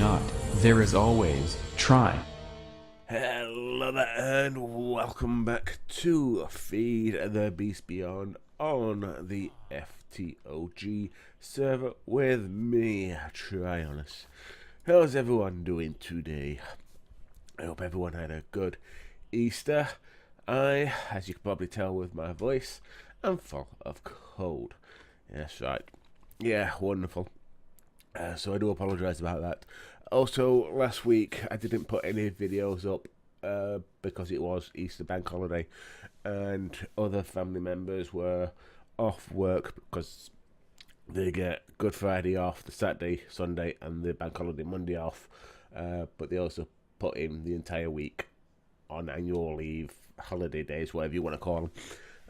not, there is always try. Hello there, and welcome back to Feed the Beast Beyond on the Ftog server with me, Tryonus. How's everyone doing today? I hope everyone had a good Easter. As you can probably tell with my voice, am full of cold. That's right. Yeah, wonderful. So I do apologise about that. Also, last week I didn't put any videos up because it was Easter bank holiday and other family members were off work because they get Good Friday off, the Saturday, Sunday and the bank holiday Monday off, but they also put in the entire week on annual leave, holiday days, whatever you want to call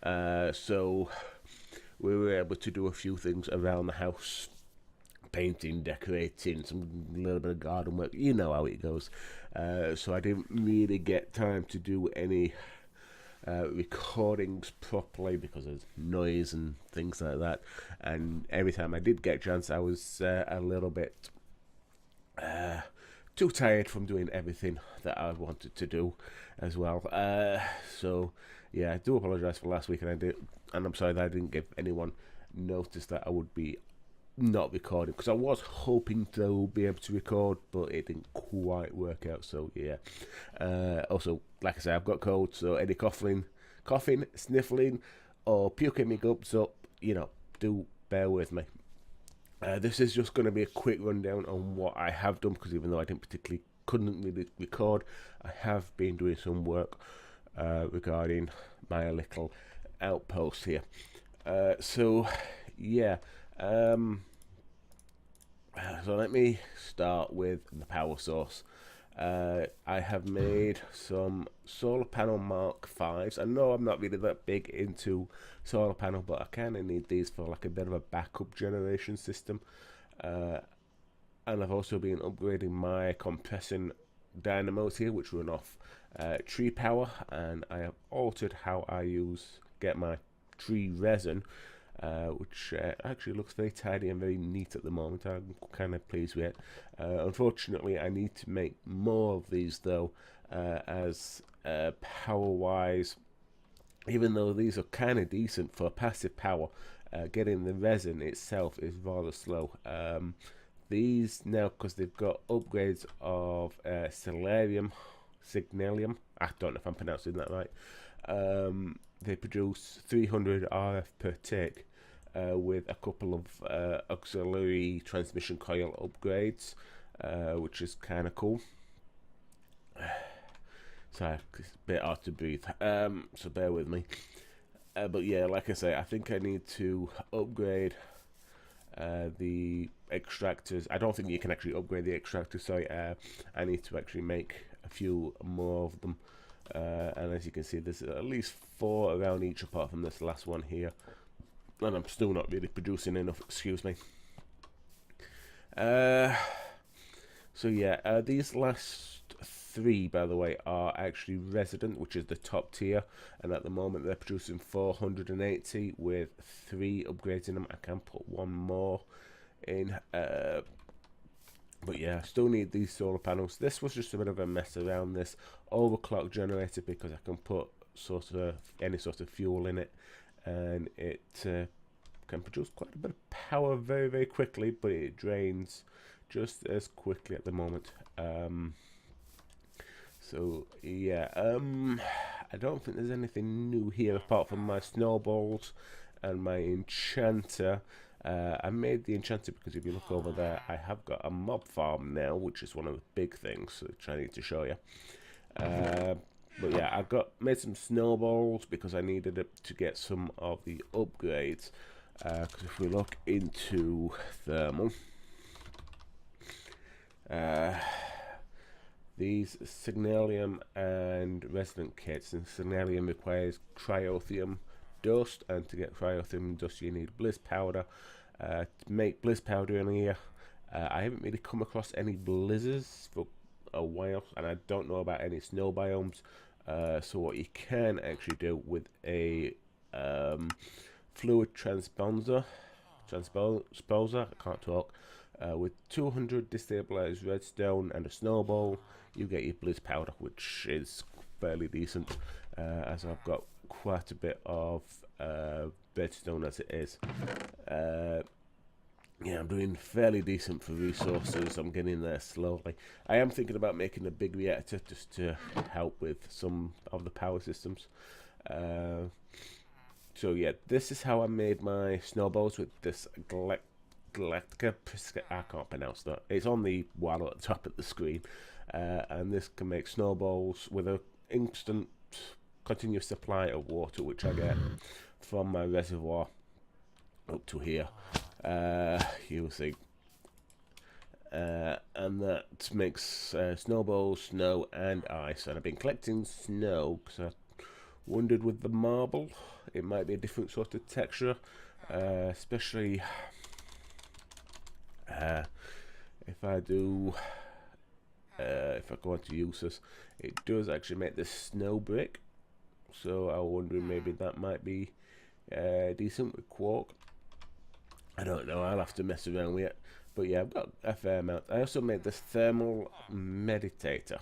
them. So we were able to do a few things around the house. Painting, decorating, some little bit of garden work, you know how it goes. So I didn't really get time to do any recordings properly because of noise and things like that. And every time I did get a chance, I was a little bit too tired from doing everything that I wanted to do as well. So yeah, I do apologise for last week, and I'm sorry that I didn't give anyone notice that I would be not recording, because I was hoping to be able to record, but it didn't quite work out. So yeah. Also, like I said, I've got cold, so any coughing, sniffling, or puking me guts up, do bear with me. This is just going to be a quick rundown on what I have done, because even though I couldn't really record, I have been doing some work regarding my little outpost here. So yeah. So let me start with the power source. I have made some solar panel Mark 5s. I know I'm not really that big into solar panel, but I kind of need these for like a bit of a backup generation system. And I've also been upgrading my compressing dynamos here, which run off tree power, and I have altered how I get my tree resin, which actually looks very tidy and very neat at the moment. I'm kind of pleased with it. Unfortunately, I need to make more of these though, as power-wise, even though these are kind of decent for passive power, getting the resin itself is rather slow. These now, because they've got upgrades of signalium, I don't know if I'm pronouncing that right. They produce 300 RF per tick, with a couple of auxiliary transmission coil upgrades, which is kind of cool. Sorry, it's a bit hard to breathe, so bear with me. But yeah, like I say, I think I need to upgrade the extractors. I don't think you can actually upgrade the extractors, sorry. I need to actually make a few more of them. And as you can see, there's at least 4 around each, apart from this last one here, and I'm still not really producing enough, excuse me. So yeah, these last 3, by the way, are actually resident, which is the top tier, and at the moment they're producing 480 with 3 upgrades in them. I can put 1 more in, but yeah, I still need these solar panels. This was just a bit of a mess around this overclock generator, because I can put any sort of fuel in it, and it can produce quite a bit of power very, very quickly, but it drains just as quickly at the moment. So yeah, I don't think there's anything new here apart from my snowballs and my enchanter. I made the enchanter because if you look over there, I have got a mob farm now, which is one of the big things which I need to show you. But yeah, I made some snowballs because I needed it to get some of the upgrades. Because if we look into thermal, these signalium and resident kits, and signalium requires cryothium dust, and to get cryothium dust you need bliss powder. To make bliss powder in here, I haven't really come across any blizzards for a while, and I don't know about any snow biomes. So what you can actually do with a fluid transposer, I can't talk, With 200 destabilized redstone and a snowball, you get your blizz powder, which is fairly decent, as I've got quite a bit of redstone as it is. Yeah, I'm doing fairly decent for resources. I'm getting there slowly. I am thinking about making a big reactor just to help with some of the power systems. So yeah, this is how I made my snowballs with this Galactica. I can't pronounce that. It's on the wall at the top of the screen, and this can make snowballs with an instant, continuous supply of water, which I get from my reservoir up to here. You'll see. And that makes snowballs, snow, and ice. And I've been collecting snow because I wondered with the marble it might be a different sort of texture, especially if I do. If I go on to uses, it does actually make this snow brick. So I was wondering maybe that might be decent with quark. I don't know, I'll have to mess around with it. But yeah, I've got a fair amount. I also made this thermal meditator.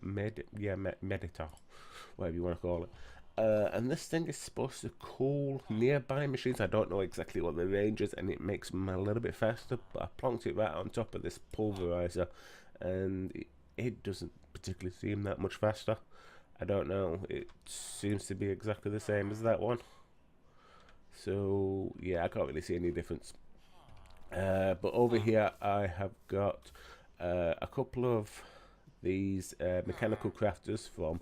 Meditor, whatever you want to call it. And this thing is supposed to cool nearby machines. I don't know exactly what the range is, and it makes them a little bit faster. But I plonked it right on top of this pulverizer, and it doesn't particularly seem that much faster. I don't know, it seems to be exactly the same as that one. So yeah, I can't really see any difference. But over here I have got a couple of these mechanical crafters from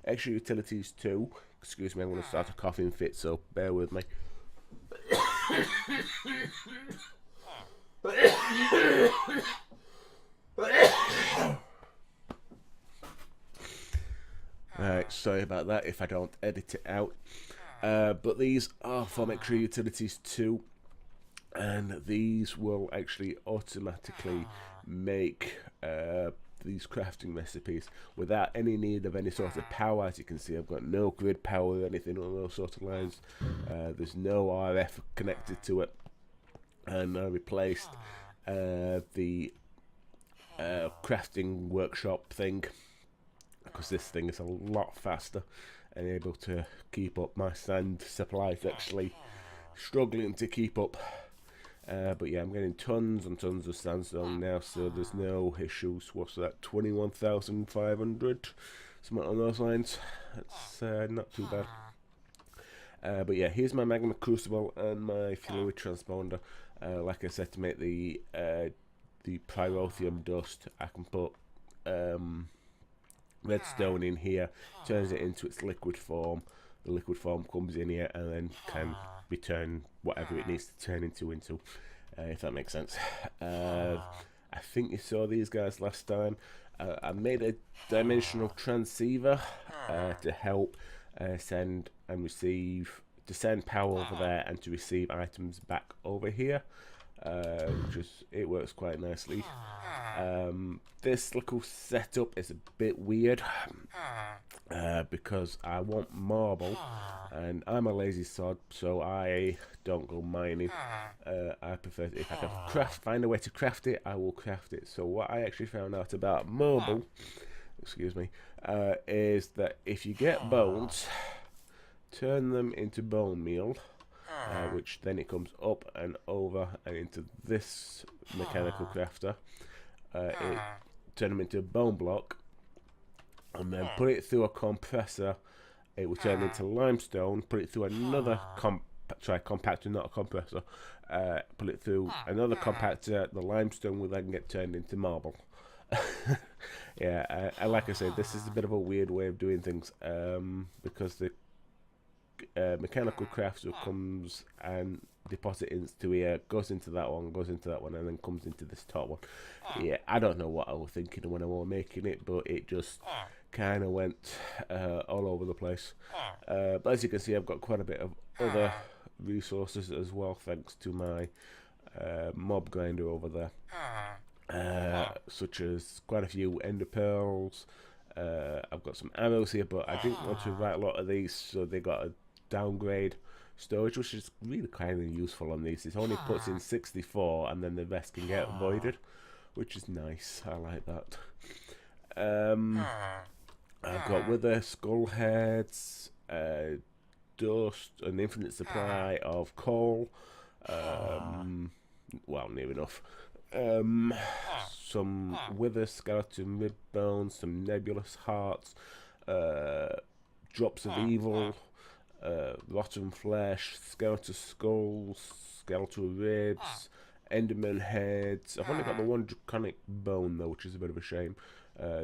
Extra Utilities 2. Excuse me, I'm going to start a coughing fit, so bear with me. Alright, sorry about that if I don't edit it out. But these are from Extra Utilities 2, and these will actually automatically make these crafting recipes without any need of any sort of power. As you can see, I've got no grid power or anything on those sort of lines. There's no RF connected to it, and I replaced the crafting workshop thing, because this thing is a lot faster and able to keep up. My sand supply is actually struggling to keep up. But yeah, I'm getting tons and tons of sandstone now, so there's no issues. What's that, 21,500? Something on those lines. That's not too bad. But yeah, here's my magma crucible and my fluid transponder. Like I said, to make the pyrotheum dust, I can put redstone in here, turns it into its liquid form. The liquid form comes in here and then can return whatever it needs to turn into, if that makes sense. I think you saw these guys last time. I made a dimensional transceiver to help send and receive, to send power over there and to receive items back over here. It works quite nicely. This little setup is a bit weird because I want marble, and I'm a lazy sod, so I don't go mining. I prefer, if I can find a way to craft it, I will craft it. So what I actually found out about marble, excuse me, is that if you get bones, turn them into bone meal, which then it comes up and over and into this mechanical crafter. It turn them into a bone block, and then put it through a compressor. It will turn into limestone. Put it through another compactor, not a compressor. Put it through another compactor. The limestone will then get turned into marble. Yeah, like I said, this is a bit of a weird way of doing things, because the mechanical crafter comes and deposits into here, goes into that one, and then comes into this top one. Yeah, I don't know what I was thinking when I was making it, but it just kind of went all over the place. But as you can see, I've got quite a bit of other resources as well, thanks to my mob grinder over there, such as quite a few ender pearls. I've got some arrows here, but I didn't want to write a lot of these, so they got a downgrade storage, which is really kind of useful on these. It only puts in 64 and then the rest can get voided, which is nice. I like that. I've got Wither, Skull Heads, Dust, an infinite supply of coal, well, near enough. Some Wither, Skeleton, Rib Bones, some Nebulous Hearts, Drops of Evil, Rotten Flesh, Skeletal Skulls, Skeletal Ribs, Enderman Heads. I've only got the one Draconic Bone though, which is a bit of a shame.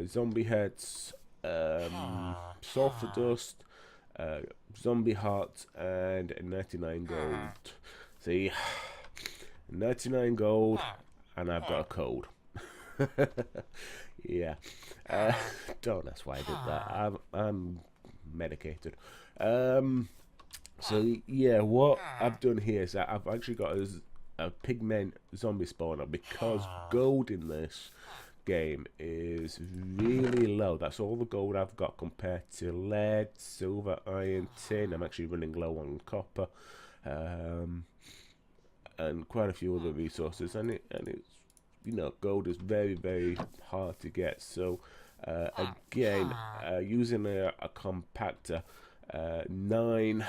Zombie Heads, Sulfur Dust, Zombie Hearts, and 99 gold. See, 99 gold, and I've got a code. Yeah, don't ask why I did that. I'm medicated. So yeah, what I've done here is that I've actually got a pigment zombie spawner, because gold in this game is really low. That's all the gold I've got compared to lead, silver, iron, tin. I'm actually running low on copper, and quite a few other resources, and it's, you know, gold is very, very hard to get. So again, using a compactor, 9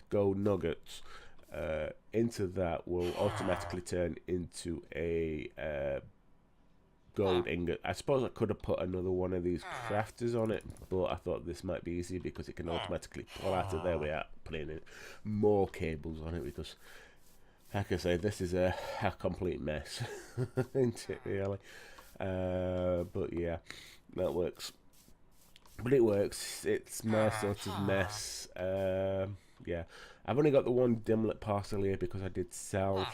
gold nuggets into that will automatically turn into a gold ingot. I suppose I could have put another one of these crafters on it, but I thought this might be easy because it can automatically pull out of there without putting in more cables on it, because like I say, this is a complete mess. Isn't it, really? But yeah, that works. But it works. It's my sort of mess. Yeah, I've only got the one dimlet parcel here because I did sell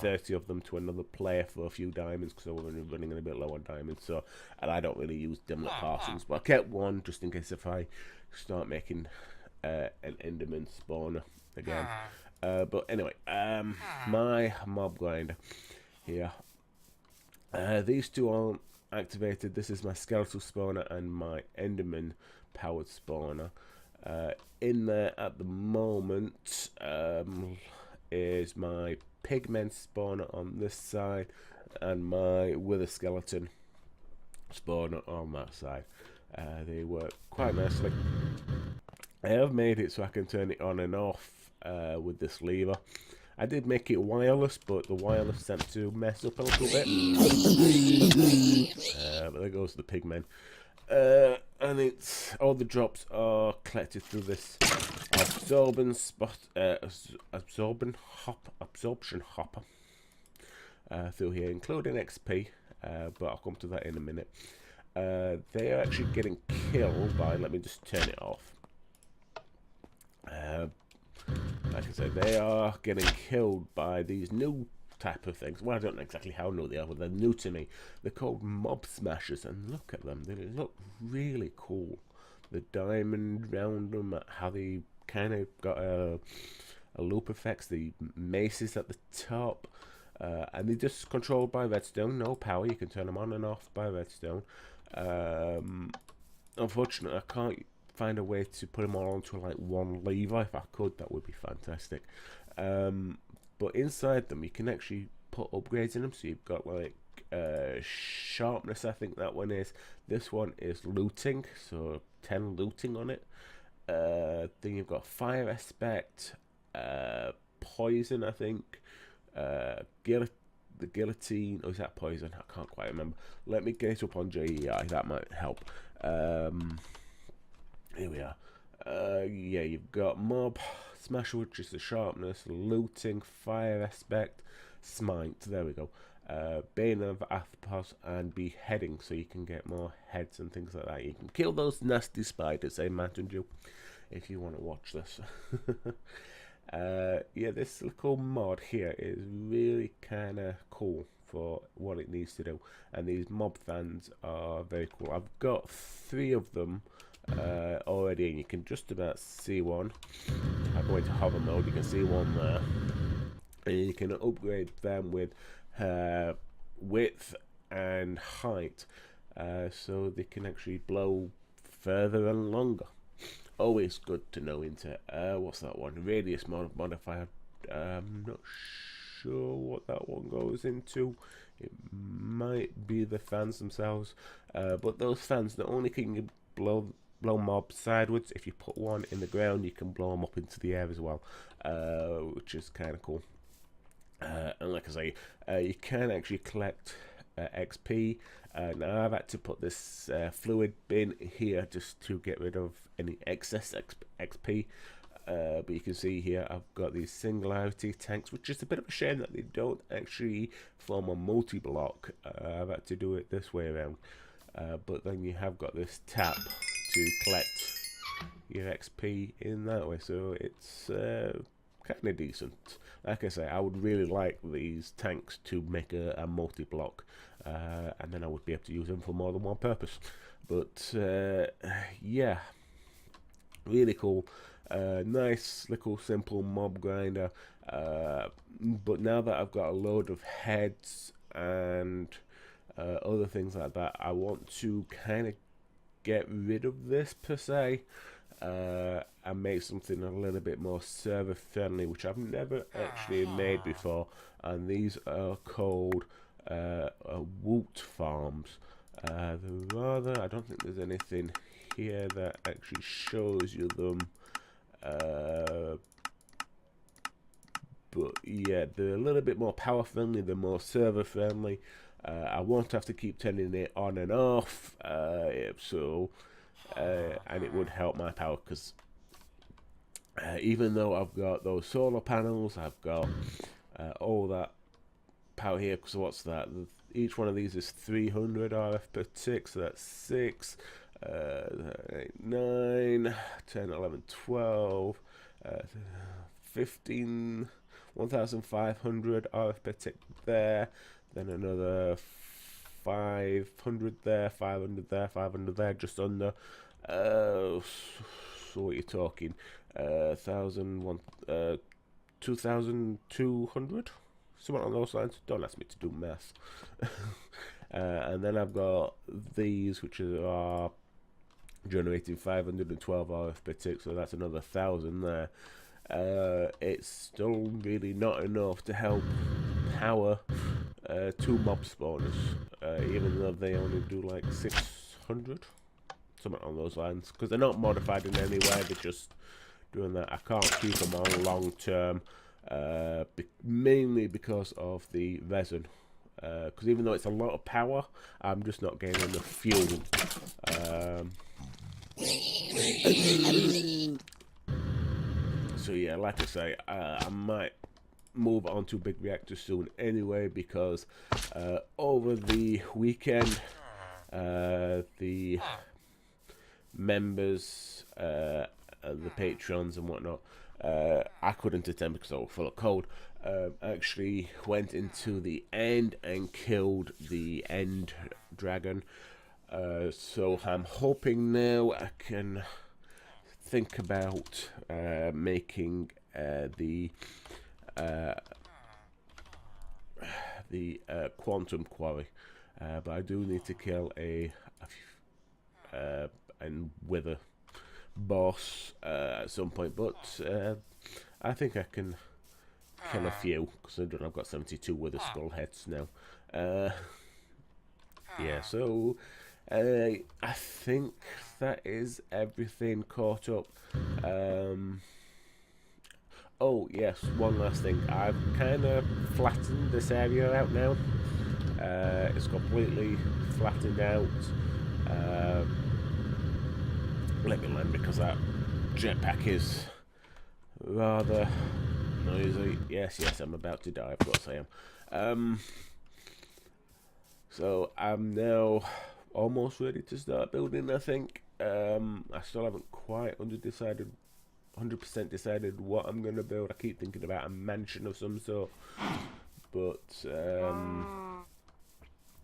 30 of them to another player for a few diamonds, because I was running a bit low on diamonds. So, and I don't really use dimlet parcels, but I kept one just in case if I start making an Enderman spawner again. But anyway, my mob grinder here. These two aren't activated. This is my skeletal spawner and my Enderman powered spawner. In there at the moment is my pigment spawner on this side and my wither skeleton spawner on that side. They work quite nicely. I have made it so I can turn it on and off with this lever. I did make it wireless, but the wireless tends to mess up a little bit. But there goes the pigmen. And it's all the drops are collected through this absorption hopper through here, including XP. But I'll come to that in a minute. They are actually getting killed by. Let me just turn it off. Like I said, they are getting killed by these new type of things. Well, I don't know exactly how new they are, but they're new to me. They're called mob smashers, and look at them. They look really cool. The diamond round them, how they kind of got a loop effects, the maces at the top, and they're just controlled by redstone. No power. You can turn them on and off by redstone. Unfortunately, I can't find a way to put them all onto like one lever. If I could, that would be fantastic. But inside them you can actually put upgrades in them. So you've got like sharpness, I think that one is. This one is looting, so 10 looting on it. Then you've got fire aspect, poison, I think, the guillotine, or is that poison? I can't quite remember. Let me get it up on JEI, that might help. Here we are. Yeah, you've got mob smash, which is the sharpness, looting, fire aspect, smite. There we go. Bane of Athos and beheading, so you can get more heads and things like that. You can kill those nasty spiders, I imagined you, if you want to watch this. Yeah, this little mod here is really kind of cool for what it needs to do, and these mob fans are very cool. I've got 3 of them already, and you can just about see one. I go into hover mode, you can see one there, and you can upgrade them with width and height, so they can actually blow further and longer. Always good to know into what's that one? Radius modifier. I'm not sure what that one goes into. It might be the fans themselves, but those fans not only can you blow mobs sideways. If you put one in the ground, you can blow them up into the air as well, which is kind of cool. And like I say, you can actually collect XP. Now I've had to put this fluid bin here just to get rid of any excess XP. But you can see here I've got these singularity tanks, which is a bit of a shame that they don't actually form a multi-block. I've had to do it this way around. But then you have got this tap to collect your XP in that way, so it's kind of decent. Like I say, I would really like these tanks to make a multi-block, and then I would be able to use them for more than one purpose. But yeah, really cool. Nice little simple mob grinder, but now that I've got a load of heads and other things like that, I want to kind of get rid of this per se, and make something a little bit more server friendly, which I've never actually made before. And these are called woot farms. I don't think there's anything here that actually shows you them. But yeah, they're a little bit more power friendly, they're more server friendly. I won't have to keep turning it on and off, and it would help my power, because even though I've got those solar panels, I've got all that power here. So what's that? Each one of these is 300 RF per tick, so that's 6, 8, 9, 10, 11, 12, 15, 1,500 RF per tick there, then another 500 there, 500 there, 500 there, just under. So what you're talking, 2,200, something on those lines. Don't ask me to do math. And then I've got these, which are generating 512 RF per tick, so that's another 1,000 there. It's still really not enough to help power 2 mob spawners, even though they only do like 600, something on those lines, because they're not modified in any way, they're just doing that. I can't keep them on long term, mainly because of the resin, because even though it's a lot of power, I'm just not getting enough fuel. So yeah, like I say, I might move on to big reactors soon anyway, because over the weekend the members, the patrons and whatnot, I couldn't attend because I was full of cold, actually went into the end and killed the end dragon. So I'm hoping now I can think about making the quantum quarry, but I do need to kill and wither boss at some point. But I think I can kill a few, considering I've got 72 wither skull heads now. Yeah, so I think that is everything caught up. Oh yes, one last thing. I've kind of flattened this area out now. It's completely flattened out. Let me land, because that jetpack is rather noisy. Yes, I'm about to die, of course I am. So I'm now almost ready to start building, I think. I still haven't quite 100% decided what I'm going to build. I keep thinking about a mansion of some sort, but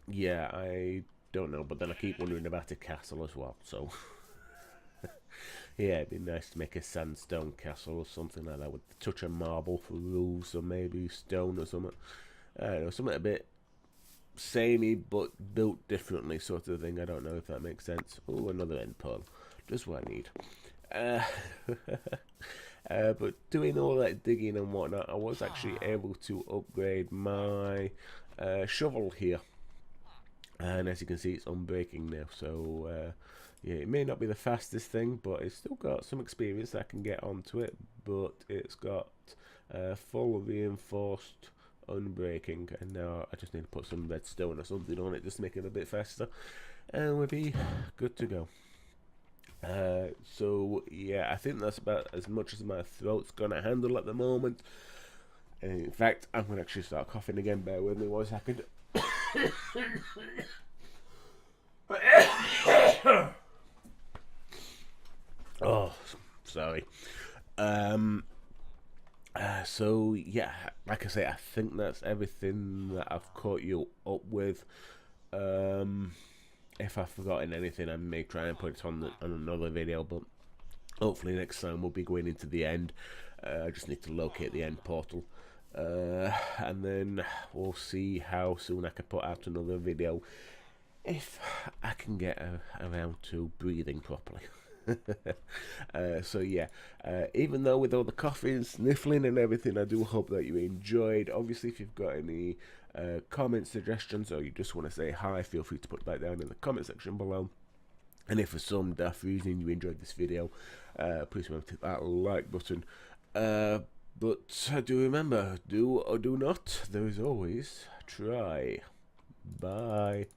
yeah, I don't know. But then I keep wondering about a castle as well, so yeah, it'd be nice to make a sandstone castle or something like that with a touch of marble for roofs, or maybe stone or something. I don't know, something a bit samey but built differently, sort of thing. I don't know if that makes sense. Oh, another end pearl. Just what I need. But doing all that digging and whatnot, I was actually able to upgrade my shovel here. And as you can see, it's unbreaking now. So yeah, it may not be the fastest thing, but it's still got some experience that I can get onto it. But it's got full reinforced unbreaking, and now I just need to put some redstone or something on it just to make it a bit faster, and we'll be good to go. So yeah, I think that's about as much as my throat's gonna handle at the moment. And in fact, I'm gonna actually start coughing again. Bear with me 1 second. Oh, sorry. So yeah, like I say, I think that's everything that I've caught you up with. If I've forgotten anything, I may try and put it on another video, but hopefully next time we'll be going into the end. I just need to locate the end portal, and then we'll see how soon I can put out another video, if I can get around to breathing properly. So yeah, even though with all the coughing, sniffling and everything, I do hope that you enjoyed. Obviously, if you've got any comment suggestions, or you just want to say hi, feel free to put that down in the comment section below. And if for some daft reason you enjoyed this video, please remember to hit that like button. But do remember, do or do not, there is always try. Bye.